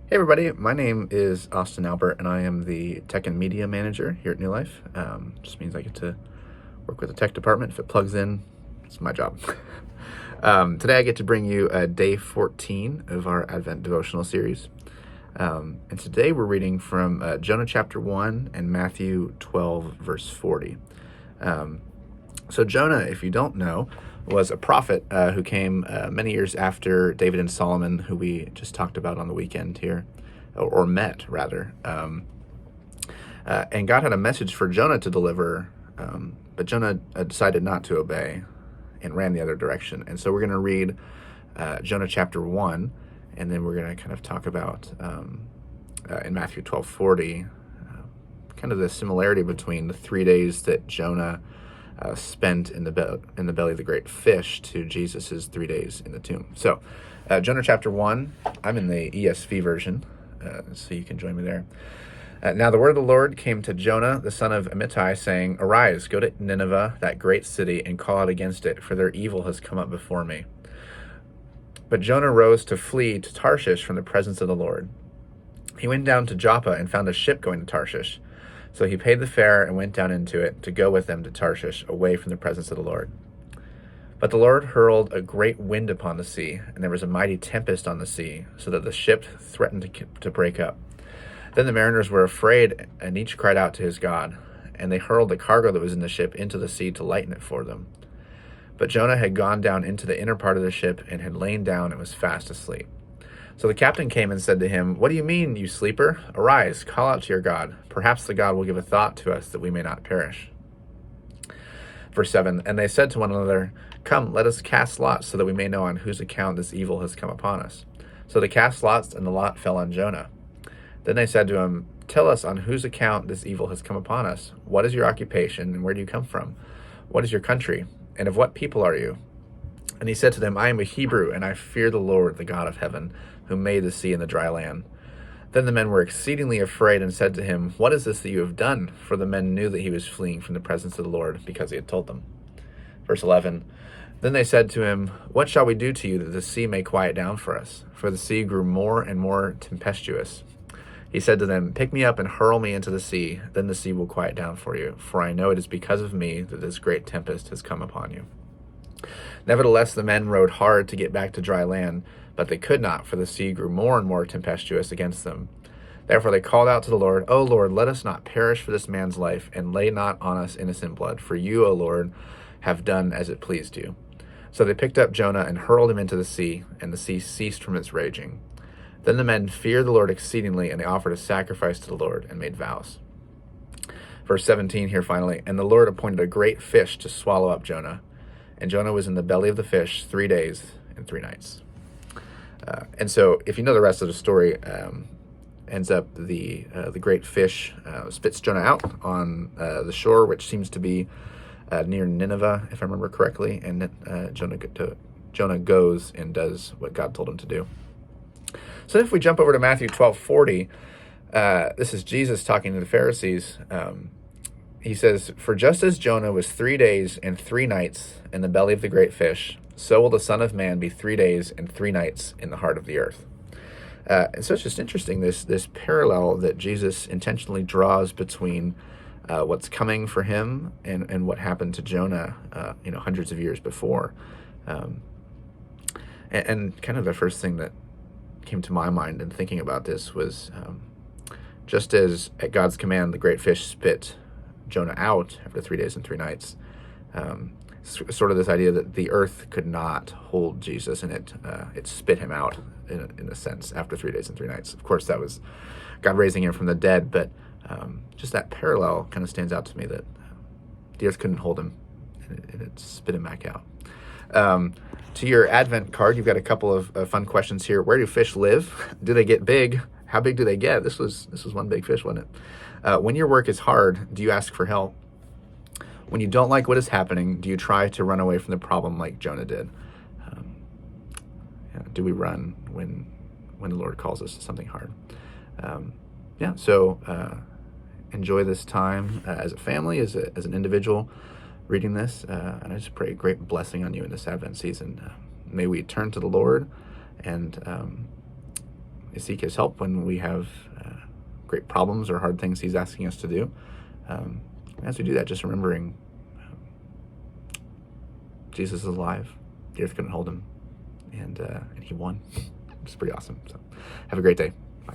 Hey everybody, my name is Austin Albert and I am the Tech and Media Manager here at New Life. Just means I get to work with the tech department. If it plugs in, it's my job. Today I get to bring you day 14 of our Advent devotional series. And today we're reading from Jonah Chapter 1 and Matthew 12 verse 40. So Jonah, if you don't know, was a prophet who came many years after David and Solomon, who we just talked about on the weekend here, or met rather. And God had a message for Jonah to deliver, but Jonah decided not to obey and ran the other direction. And so we're going to read Jonah chapter 1, and then we're going to kind of talk about in Matthew 12:40, kind of the similarity between the 3 days that Jonah spent in the belly of the great fish to Jesus's 3 days in the tomb. So, Jonah chapter 1, I'm in the ESV version, so you can join me there. Now the word of the Lord came to Jonah, the son of Amittai, saying, "Arise, go to Nineveh, that great city, and call out against it, for their evil has come up before me." But Jonah rose to flee to Tarshish from the presence of the Lord. He went down to Joppa and found a ship going to Tarshish. So he paid the fare and went down into it to go with them to Tarshish, away from the presence of the Lord. But the Lord hurled a great wind upon the sea, and there was a mighty tempest on the sea, so that the ship threatened to break up. Then the mariners were afraid, and each cried out to his God, and they hurled the cargo that was in the ship into the sea to lighten it for them. But Jonah had gone down into the inner part of the ship and had lain down and was fast asleep. So the captain came and said to him, "What do you mean, you sleeper? Arise, call out to your God. Perhaps the God will give a thought to us that we may not perish." Verse 7, and they said to one another, "Come, let us cast lots so that we may know on whose account this evil has come upon us." So they cast lots, and the lot fell on Jonah. Then they said to him, "Tell us on whose account this evil has come upon us. What is your occupation, and where do you come from? What is your country, and of what people are you?" And he said to them, "I am a Hebrew, and I fear the Lord, the God of heaven, who made the sea and the dry land." Then the men were exceedingly afraid and said to him, "What is this that you have done?" For the men knew that he was fleeing from the presence of the Lord, because he had told them. Verse 11, then they said to him, "What shall we do to you that the sea may quiet down for us?" For the sea grew more and more tempestuous. He said to them, "Pick me up and hurl me into the sea, then the sea will quiet down for you, for I know it is because of me that this great tempest has come upon you." Nevertheless, the men rowed hard to get back to dry land, but they could not, for the sea grew more and more tempestuous against them. Therefore they called out to the Lord, "O Lord, let us not perish for this man's life, and lay not on us innocent blood, for you, O Lord, have done as it pleased you." So they picked up Jonah and hurled him into the sea, and the sea ceased from its raging. Then the men feared the Lord exceedingly, and they offered a sacrifice to the Lord and made vows. Verse 17 here finally, and the Lord appointed a great fish to swallow up Jonah. And Jonah was in the belly of the fish 3 days and 3 nights. And so, if you know the rest of the story, ends up the great fish spits Jonah out on the shore, which seems to be near Nineveh, if I remember correctly. And Jonah goes and does what God told him to do. So if we jump over to Matthew 12:40, this is Jesus talking to the Pharisees. He says, "For just as Jonah was 3 days and 3 nights in the belly of the great fish, so will the Son of Man be 3 days and 3 nights in the heart of the earth." And so it's just interesting, this parallel that Jesus intentionally draws between what's coming for him and what happened to Jonah, hundreds of years before. And kind of the first thing that came to my mind in thinking about this was just as at God's command the great fish spit Jonah out after 3 days and 3 nights, sort of this idea that the earth could not hold Jesus, and it spit him out in a sense after 3 days and 3 nights. Of course, that was God raising him from the dead, but just that parallel kind of stands out to me, that the earth couldn't hold him, and it spit him back out. To your Advent card, you've got a couple of fun questions here. Where do fish live? Do they get big? How big do they get? This was one big fish, wasn't it? When your work is hard, do you ask for help? When you don't like what is happening, do you try to run away from the problem like Jonah did? Do we run when the Lord calls us to something hard? So enjoy this time as a family, as an individual, reading this, and I just pray a great blessing on you in this Advent season. May we turn to the Lord and seek his help when we have great problems or hard things he's asking us to do. As we do that, just remembering Jesus is alive. The earth couldn't hold him, and he won. It's pretty awesome. So have a great day. Bye.